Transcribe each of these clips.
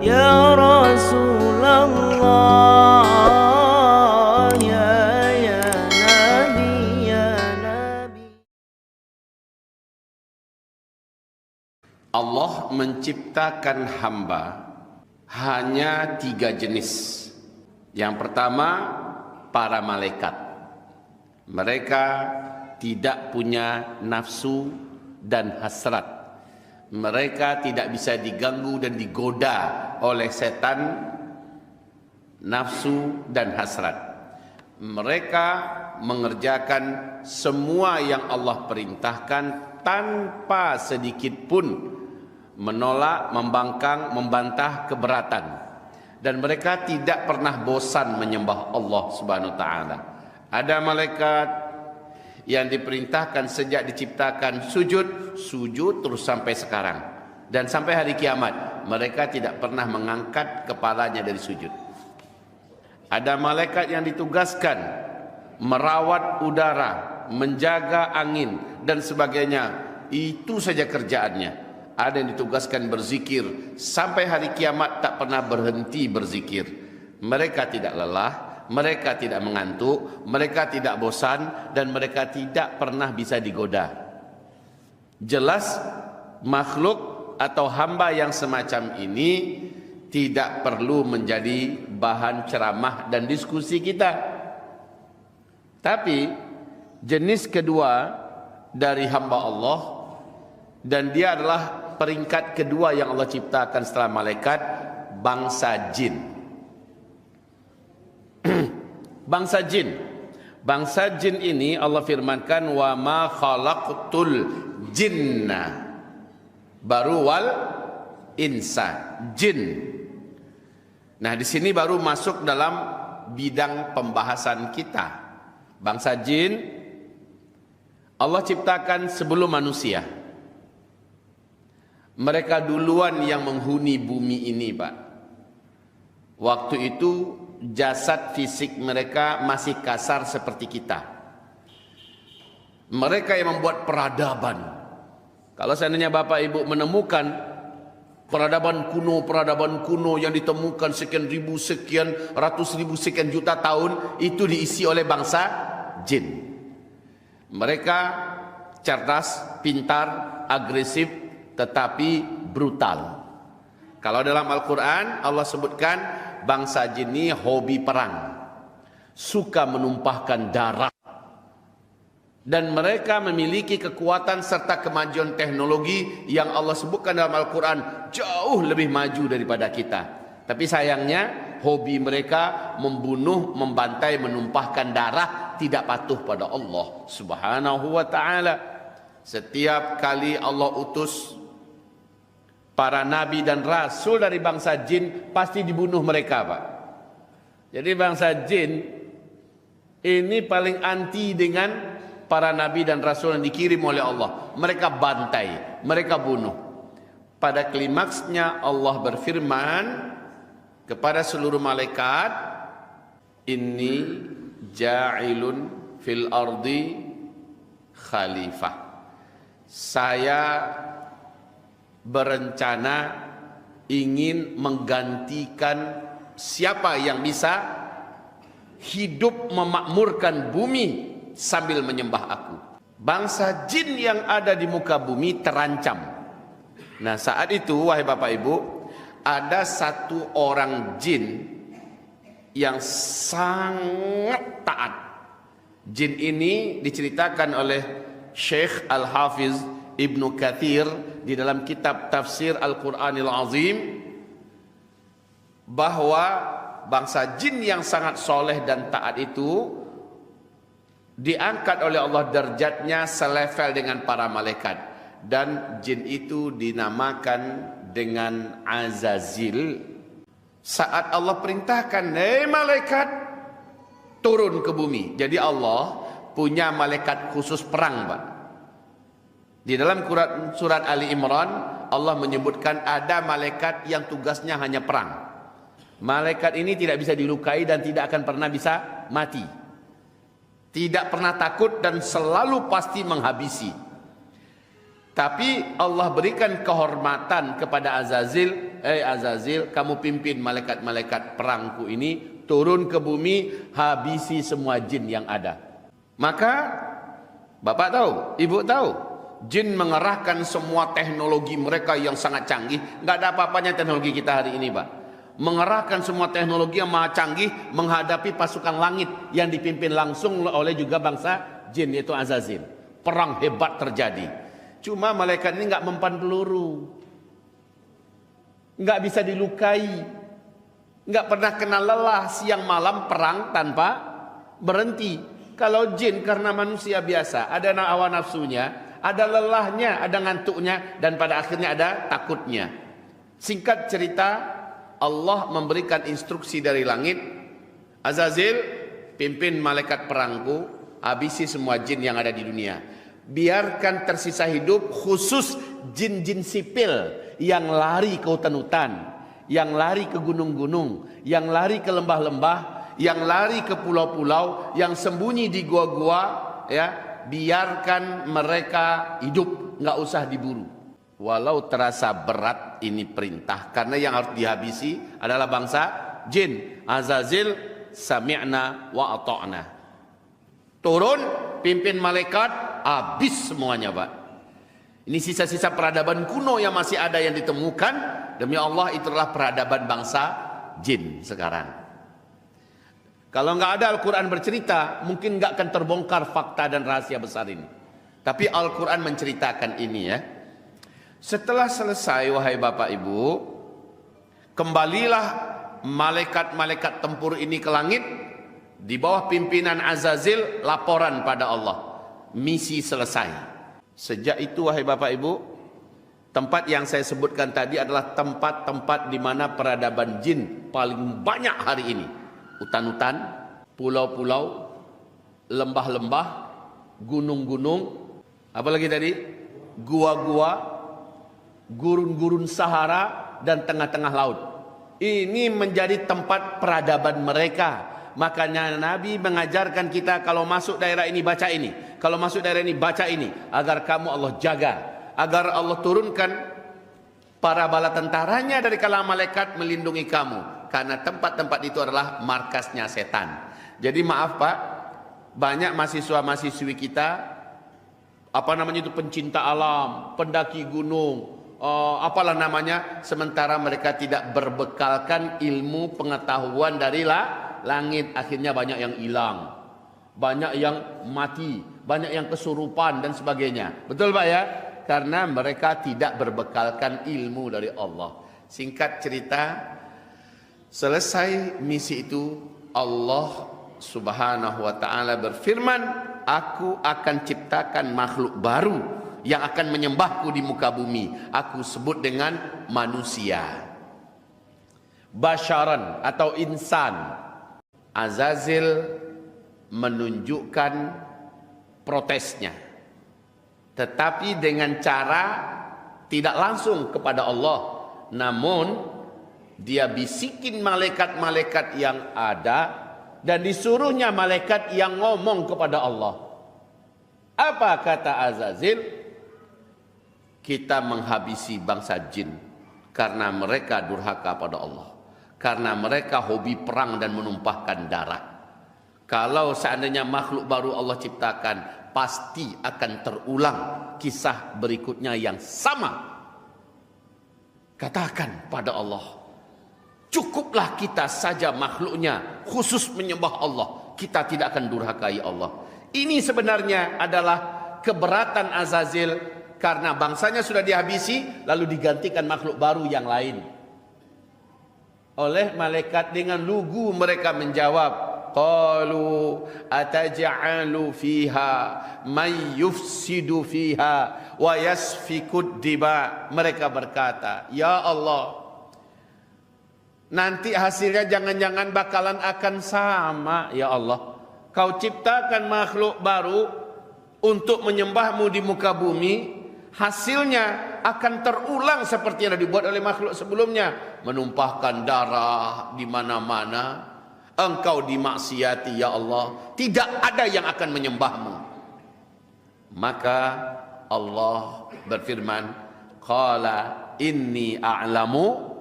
Ya Rasulullah, ya Nabi, ya Nabi. Allah menciptakan hamba hanya 3 jenis. Yang pertama, para malaikat. Mereka tidak punya nafsu dan hasrat. Mereka tidak bisa diganggu dan digoda oleh setan, nafsu dan hasrat. Mereka mengerjakan semua yang Allah perintahkan tanpa sedikit pun menolak, membangkang, membantah keberatan. Dan mereka tidak pernah bosan menyembah Allah Subhanahu wa taala. Ada malaikat yang diperintahkan sejak diciptakan sujud terus sampai sekarang. Dan sampai hari kiamat mereka tidak pernah mengangkat kepalanya dari sujud. Ada malaikat yang ditugaskan merawat udara, menjaga angin dan sebagainya. Itu saja kerjaannya. Ada yang ditugaskan berzikir sampai hari kiamat, tak pernah berhenti berzikir. Mereka tidak lelah, mereka tidak mengantuk, mereka tidak bosan, dan mereka tidak pernah bisa digoda. Jelas makhluk atau hamba yang semacam ini tidak perlu menjadi bahan ceramah dan diskusi kita. Tapi jenis kedua dari hamba Allah, dan dia adalah peringkat kedua yang Allah ciptakan setelah malaikat, bangsa jin. Bangsa jin. Bangsa jin ini Allah firmankan, wa ma khalaqtul jinna, baru wal insa, jin. Nah, di sini baru masuk dalam bidang pembahasan kita. Bangsa jin Allah ciptakan sebelum manusia. Mereka duluan yang menghuni bumi ini, Pak. Waktu itu jasad fisik mereka masih kasar seperti kita. Mereka yang membuat peradaban. Kalau seandainya Bapak Ibu menemukan peradaban kuno yang ditemukan sekian ribu, sekian ratus ribu, sekian juta tahun, itu diisi oleh bangsa jin. Mereka cerdas, pintar, agresif, tetapi brutal. Kalau dalam Al-Quran Allah sebutkan bangsa jin ini hobi perang, suka menumpahkan darah, dan mereka memiliki kekuatan serta kemajuan teknologi yang Allah sebutkan dalam Al-Quran jauh lebih maju daripada kita. Tapi sayangnya hobi mereka membunuh, membantai, menumpahkan darah, tidak patuh pada Allah Subhanahu wa ta'ala. Setiap kali Allah utus para nabi dan rasul dari bangsa jin, pasti dibunuh mereka, Pak. Jadi bangsa jin ini paling anti dengan para nabi dan rasul yang dikirim oleh Allah. Mereka bantai, mereka bunuh. Pada klimaksnya Allah berfirman kepada seluruh malaikat, inni ja'ilun fil ardi khalifah. Saya berencana ingin menggantikan siapa yang bisa hidup memakmurkan bumi sambil menyembah aku. Bangsa jin yang ada di muka bumi terancam. Nah, saat itu wahai Bapak Ibu, ada satu orang jin yang sangat taat. Jin ini diceritakan oleh Syekh Al-Hafiz Ibnu Katsir di dalam kitab tafsir Al-Quranil Azim, bahwa bangsa jin yang sangat soleh dan taat itu diangkat oleh Allah derajatnya selevel dengan para malaikat, dan jin itu dinamakan dengan Azazil. Saat Allah perintahkan, hei malaikat, turun ke bumi. Jadi Allah punya malaikat khusus perang, Pak. Di dalam surat Ali Imran Allah menyebutkan ada malaikat yang tugasnya hanya perang. Malaikat ini tidak bisa dilukai dan tidak akan pernah bisa mati. Tidak pernah takut dan selalu pasti menghabisi. Tapi Allah berikan kehormatan kepada Azazil Azazil, kamu pimpin malaikat-malaikat perangku ini turun ke bumi, habisi semua jin yang ada. Maka bapak tahu, ibu tahu, jin mengerahkan semua teknologi mereka yang sangat canggih. Nggak ada apa-apanya teknologi kita hari ini, Pak. Mengerahkan semua teknologi yang maha canggih menghadapi pasukan langit yang dipimpin langsung oleh juga bangsa jin, yaitu Azazil. Perang hebat terjadi. Cuma malaikat ini nggak mempan peluru, nggak bisa dilukai, nggak pernah kenal lelah, siang malam perang tanpa berhenti. Kalau jin karena manusia biasa, ada hawa nafsunya, ada lelahnya, ada ngantuknya, dan pada akhirnya ada takutnya. Singkat cerita, Allah memberikan instruksi dari langit, Azazil, pimpin malaikat perangku, habisi semua jin yang ada di dunia. Biarkan tersisa hidup khusus jin-jin sipil yang lari ke hutan-hutan, yang lari ke gunung-gunung, yang lari ke lembah-lembah, yang lari ke pulau-pulau, yang sembunyi di gua-gua, ya, biarkan mereka hidup, nggak usah diburu. Walau terasa berat ini perintah, karena yang harus dihabisi adalah bangsa jin. Azazil, sami'na wa ata'na. Turun, pimpin malaikat, habis semuanya, Pak. Ini sisa-sisa peradaban kuno yang masih ada yang ditemukan. Demi Allah, itulah peradaban bangsa jin sekarang. Kalau nggak ada Al-Quran bercerita, mungkin nggak akan terbongkar fakta dan rahasia besar ini. Tapi Al-Quran menceritakan ini, ya. Setelah selesai, wahai Bapak Ibu, kembalilah malaikat-malaikat tempur ini ke langit. Di bawah pimpinan Azazil, laporan pada Allah. Misi selesai. Sejak itu, wahai Bapak Ibu, tempat yang saya sebutkan tadi adalah tempat-tempat di mana peradaban jin paling banyak hari ini. Hutan-hutan, pulau-pulau, lembah-lembah, gunung-gunung, apalagi tadi? Gua-gua, gurun-gurun Sahara, dan tengah-tengah laut. Ini menjadi tempat peradaban mereka. Makanya Nabi mengajarkan kita kalau masuk daerah ini baca ini, kalau masuk daerah ini baca ini, agar kamu Allah jaga, agar Allah turunkan para bala tentaranya dari kalangan malaikat melindungi kamu, karena tempat-tempat itu adalah markasnya setan. Jadi maaf Pak, banyak mahasiswa-mahasiswi kita itu pencinta alam, pendaki gunung, apalah namanya, sementara mereka tidak berbekalkan ilmu pengetahuan dari langit. Akhirnya banyak yang hilang, banyak yang mati, banyak yang kesurupan dan sebagainya. Betul Pak ya? Karena mereka tidak berbekalkan ilmu dari Allah. Singkat cerita, selesai misi itu, Allah Subhanahu wa ta'ala berfirman, aku akan ciptakan makhluk baru yang akan menyembahku di muka bumi. Aku sebut dengan manusia, basyaran atau insan. Azazil menunjukkan protesnya, tetapi dengan cara tidak langsung kepada Allah, namun dia bisikin malaikat-malaikat yang ada dan disuruhnya malaikat yang ngomong kepada Allah. Apa kata Azazil? Kita menghabisi bangsa jin karena mereka durhaka pada Allah, karena mereka hobi perang dan menumpahkan darah. Kalau seandainya makhluk baru Allah ciptakan, pasti akan terulang kisah berikutnya yang sama. Katakan pada Allah, cukuplah kita saja makhluknya, khusus menyembah Allah. Kita tidak akan durhakai Allah. Ini sebenarnya adalah keberatan Azazil, karena bangsanya sudah dihabisi, lalu digantikan makhluk baru yang lain. Oleh malaikat dengan lugu mereka menjawab, qalu ataj'alu fiha may yufsidu fiha wa yasfikud dima. Mereka berkata, ya Allah, nanti hasilnya jangan-jangan bakalan akan sama. Ya Allah, kau ciptakan makhluk baru untuk menyembahmu di muka bumi, hasilnya akan terulang seperti yang dibuat oleh makhluk sebelumnya, menumpahkan darah di mana-mana. Engkau dimaksiati ya Allah, tidak ada yang akan menyembahmu. Maka Allah berfirman, qala inni a'lamu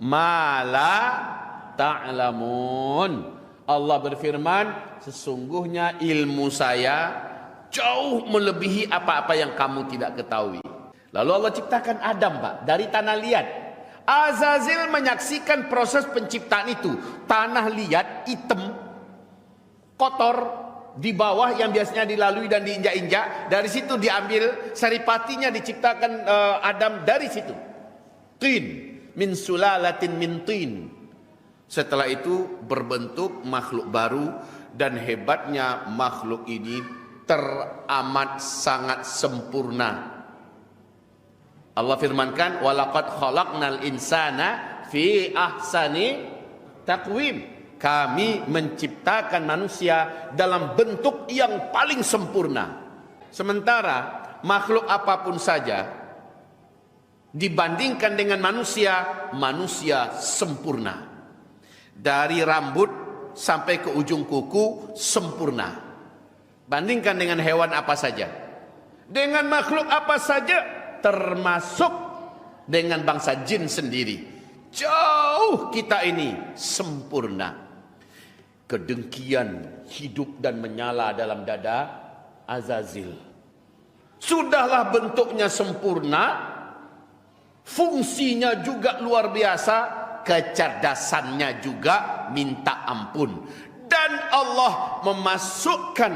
ma la ta'lamun. Allah berfirman, sesungguhnya ilmu saya jauh melebihi apa-apa yang kamu tidak ketahui. Lalu Allah ciptakan Adam, Pak, dari tanah liat. Azazil menyaksikan proses penciptaan itu. Tanah liat, hitam, kotor, di bawah yang biasanya dilalui dan diinjak-injak. Dari situ diambil saripatinya, diciptakan Adam dari situ. Tin, min sulalatin min tin. Setelah itu berbentuk makhluk baru, dan hebatnya makhluk ini teramat sangat sempurna. Allah firmankan, walaqad khalaqnal insana fi ahsani taqwim. Kami menciptakan manusia dalam bentuk yang paling sempurna. Sementara makhluk apapun saja dibandingkan dengan manusia, manusia sempurna. Dari rambut sampai ke ujung kuku sempurna. Bandingkan dengan hewan apa saja, dengan makhluk apa saja, termasuk dengan bangsa jin sendiri. Jauh kita ini sempurna. Kedengkian hidup dan menyala dalam dada Azazil. Sudahlah bentuknya sempurna, fungsinya juga luar biasa, kecerdasannya juga minta ampun. Dan Allah memasukkan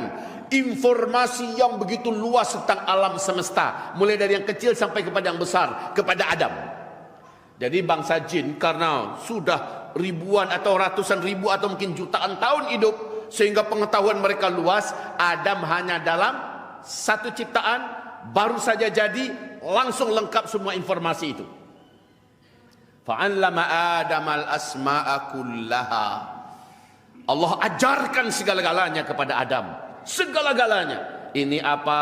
informasi yang begitu luas tentang alam semesta, mulai dari yang kecil sampai kepada yang besar, kepada Adam. Jadi bangsa jin karena sudah ribuan atau ratusan ribu atau mungkin jutaan tahun hidup, sehingga pengetahuan mereka luas. Adam hanya dalam satu ciptaan, baru saja jadi, langsung lengkap semua informasi itu. Fa'allama Adamal asma'a kullaha. Allah ajarkan segala-galanya kepada Adam. Segala-galanya. Ini apa,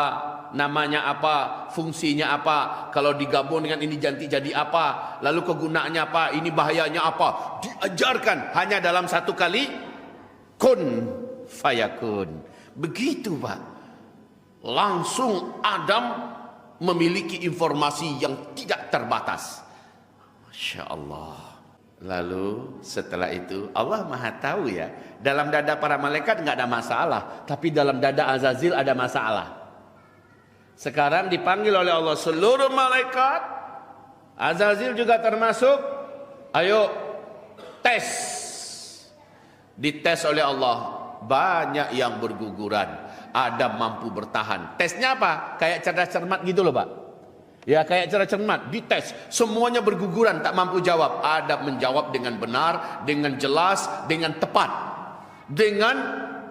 namanya apa, fungsinya apa, kalau digabung dengan ini jadi apa, lalu kegunaannya apa, ini bahayanya apa. Diajarkan hanya dalam satu kali, kun fayakun. Begitu, Pak. Langsung Adam memiliki informasi yang tidak terbatas. Masya Allah. Lalu setelah itu Allah Maha tahu ya. Dalam dada para malaikat nggak ada masalah, tapi dalam dada Azazil ada masalah. Sekarang dipanggil oleh Allah seluruh malaikat, Azazil juga termasuk. Ayo tes. Dites oleh Allah, banyak yang berguguran. Adam mampu bertahan. Tesnya apa? Kayak cerdas cermat gitu loh, Pak. Ya, kayak cerdas cermat, dites, semuanya berguguran, tak mampu jawab. Adam menjawab dengan benar, dengan jelas, dengan tepat, dengan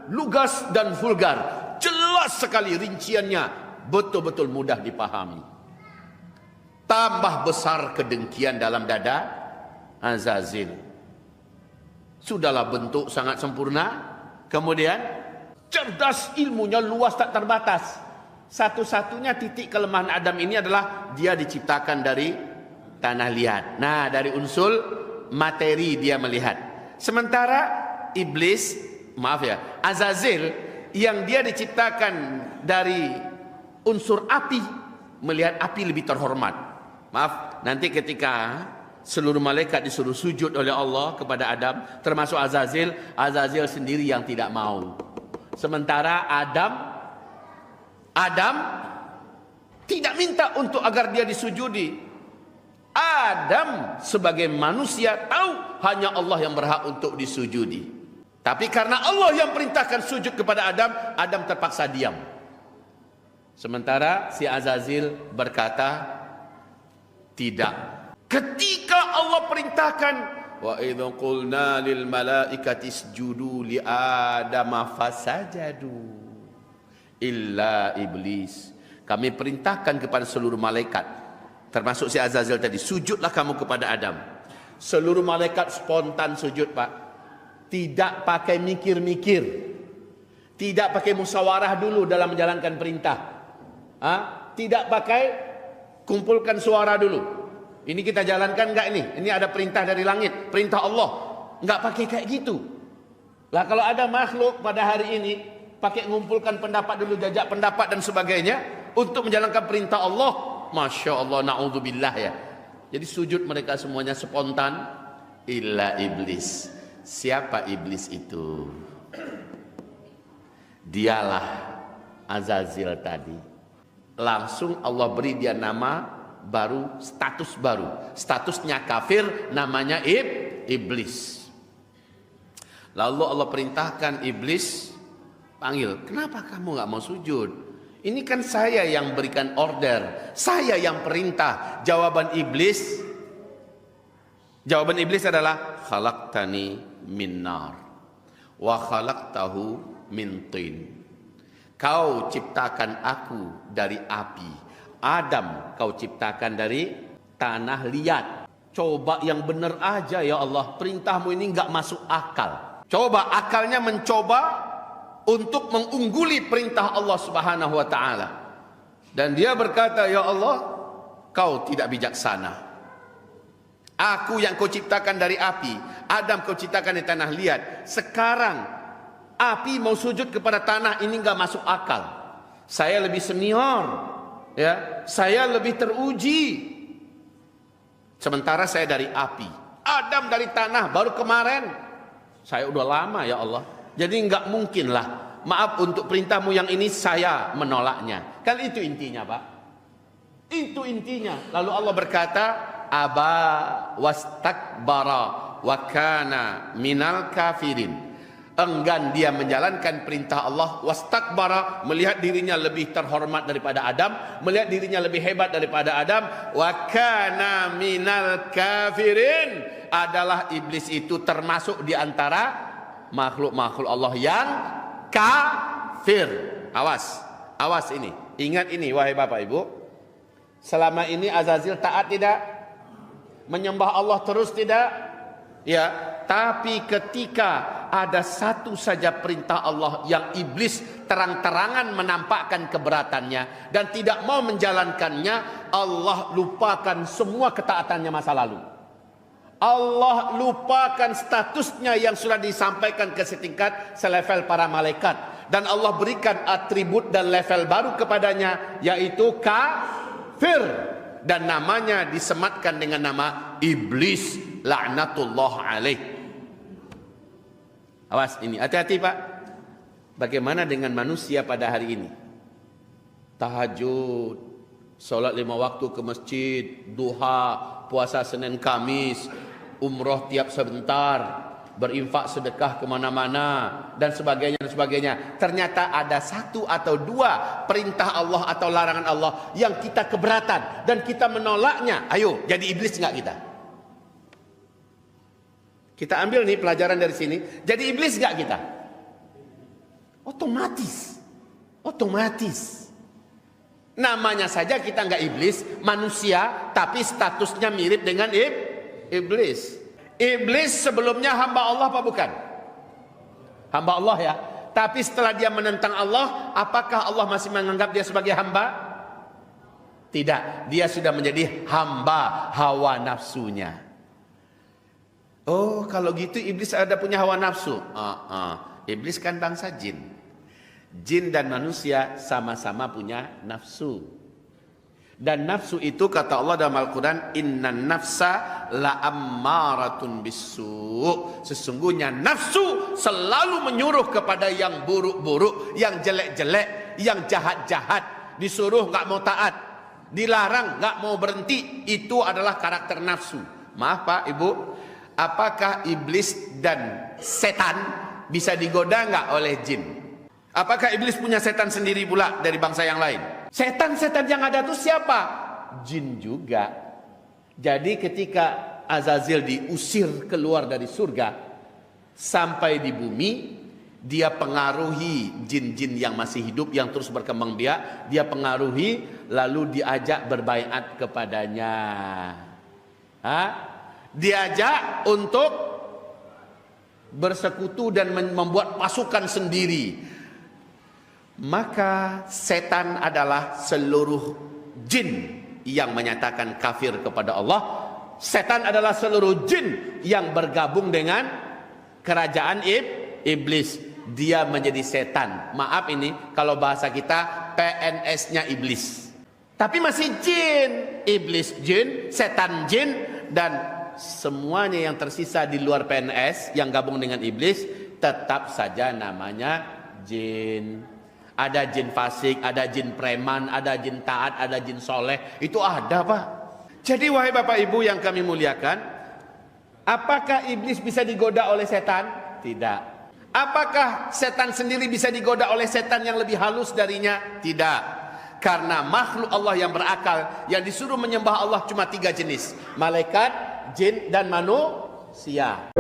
lugas dan vulgar. Jelas sekali rinciannya, betul-betul mudah dipahami. Tambah besar kedengkian dalam dada Azazil. Sudahlah bentuk sangat sempurna, kemudian cerdas, ilmunya luas tak terbatas. Satu-satunya titik kelemahan Adam ini adalah dia diciptakan dari tanah liat. Nah, dari unsur materi dia melihat. Sementara iblis, maaf ya, Azazil yang dia diciptakan dari unsur api, melihat api lebih terhormat. Maaf, nanti ketika seluruh malaikat disuruh sujud oleh Allah kepada Adam, termasuk Azazil, Azazil sendiri yang tidak mau. Sementara Adam tidak minta untuk agar dia disujudi. Adam sebagai manusia tahu hanya Allah yang berhak untuk disujudi. Tapi karena Allah yang perintahkan sujud kepada Adam, Adam terpaksa diam. Sementara si Azazil berkata, tidak. Ketika Allah perintahkan, wa idza qulna lil malaikati isjudu li adama fasajadu illa iblis. Kami perintahkan kepada seluruh malaikat, termasuk si Azazil tadi, sujudlah kamu kepada Adam. Seluruh malaikat spontan sujud, Pak. Tidak pakai mikir-mikir, tidak pakai musyawarah dulu dalam menjalankan perintah. Tidak pakai kumpulkan suara dulu. Ini kita jalankan enggak ini? Ini ada perintah dari langit, perintah Allah. Enggak pakai kayak gitu. Lah kalau ada makhluk pada hari ini pakai ngumpulkan pendapat dulu, jajak pendapat dan sebagainya untuk menjalankan perintah Allah, Masya Allah, na'udzubillah ya. Jadi sujud mereka semuanya spontan, illa iblis. Siapa iblis itu? Dialah Azazil tadi. Langsung Allah beri dia nama baru, status baru. Statusnya kafir, namanya iblis. Lalu Allah perintahkan iblis, panggil, kenapa kamu gak mau sujud? Ini kan saya yang berikan order, saya yang perintah. Jawaban iblis adalah khalaqtani min nar wa khalaqtahu min tin. Kau ciptakan aku dari api, Adam kau ciptakan dari tanah liat. Coba yang benar aja ya Allah, perintahmu ini gak masuk akal. Coba akalnya mencoba untuk mengungguli perintah Allah Subhanahu wa taala. Dan dia berkata, ya Allah, kau tidak bijaksana. Aku yang kau ciptakan dari api, Adam kau ciptakan dari tanah liat. Sekarang api mau sujud kepada tanah, ini enggak masuk akal. Saya lebih senior, ya. Saya lebih teruji. Sementara saya dari api, Adam dari tanah baru kemarin. Saya udah lama ya Allah. Jadi enggak mungkin lah. Maaf untuk perintahmu yang ini saya menolaknya. Kan itu intinya Pak. Itu intinya. Lalu Allah berkata, aba wastakbara wa kana minal kafirin. Enggan dia menjalankan perintah Allah, wastakbara, melihat dirinya lebih terhormat daripada Adam, melihat dirinya lebih hebat daripada Adam, wa kana minal kafirin, adalah iblis itu termasuk di antara makhluk-makhluk Allah yang kafir. Awas ini, ingat ini wahai Bapak Ibu. Selama ini Azazil taat tidak? Menyembah Allah terus tidak? Ya, tapi ketika ada satu saja perintah Allah yang iblis terang-terangan menampakkan keberatannya dan tidak mau menjalankannya, Allah lupakan semua ketaatannya masa lalu. Allah lupakan statusnya yang sudah disampaikan ke setingkat selevel para malaikat, dan Allah berikan atribut dan level baru kepadanya, yaitu kafir, dan namanya disematkan dengan nama iblis laknatullah alaih. Awas ini, hati-hati Pak. Bagaimana dengan manusia pada hari ini? Tahajud, sholat 5 waktu ke masjid, duha, puasa Senin Kamis, umroh tiap sebentar, berinfak sedekah kemana-mana, dan sebagainya dan sebagainya. Ternyata ada satu atau dua perintah Allah atau larangan Allah yang kita keberatan dan kita menolaknya. Ayo, jadi iblis nggak kita? Kita ambil nih pelajaran dari sini. Jadi iblis nggak kita? Otomatis. Namanya saja kita nggak iblis, manusia, tapi statusnya mirip dengan iblis. Iblis sebelumnya hamba Allah apa bukan? Hamba Allah ya. Tapi setelah dia menentang Allah, apakah Allah masih menganggap dia sebagai hamba? Tidak. Dia sudah menjadi hamba hawa nafsunya. Oh, kalau gitu iblis ada punya hawa nafsu? Iblis kan bangsa jin. Jin dan manusia sama-sama punya nafsu. Dan nafsu itu kata Allah dalam Al-Quran, innan nafsa la'ammaratun bisu'. Sesungguhnya nafsu selalu menyuruh kepada yang buruk-buruk, yang jelek-jelek, yang jahat-jahat. Disuruh nggak mau taat, dilarang nggak mau berhenti. Itu adalah karakter nafsu. Maaf Pak Ibu, apakah iblis dan setan bisa digoda nggak oleh jin? Apakah iblis punya setan sendiri pula dari bangsa yang lain? Setan-setan yang ada itu siapa? Jin juga. Jadi ketika Azazil diusir keluar dari surga sampai di bumi, dia pengaruhi jin-jin yang masih hidup, yang terus berkembang biak. Dia pengaruhi, lalu diajak berbaiat kepadanya. Diajak untuk bersekutu dan membuat pasukan sendiri. Maka setan adalah seluruh jin yang menyatakan kafir kepada Allah. Setan adalah seluruh jin yang bergabung dengan kerajaan iblis. Dia menjadi setan. Maaf ini kalau bahasa kita PNS-nya iblis. Tapi masih jin. Iblis jin, setan jin, dan semuanya yang tersisa di luar PNS yang gabung dengan iblis tetap saja namanya jin. Ada jin fasik, ada jin preman, ada jin taat, ada jin soleh. Itu ada, Pak. Jadi wahai Bapak Ibu yang kami muliakan, apakah iblis bisa digoda oleh setan? Tidak. Apakah setan sendiri bisa digoda oleh setan yang lebih halus darinya? Tidak. Karena makhluk Allah yang berakal, yang disuruh menyembah Allah cuma 3 jenis. Malaikat, jin, dan manusia.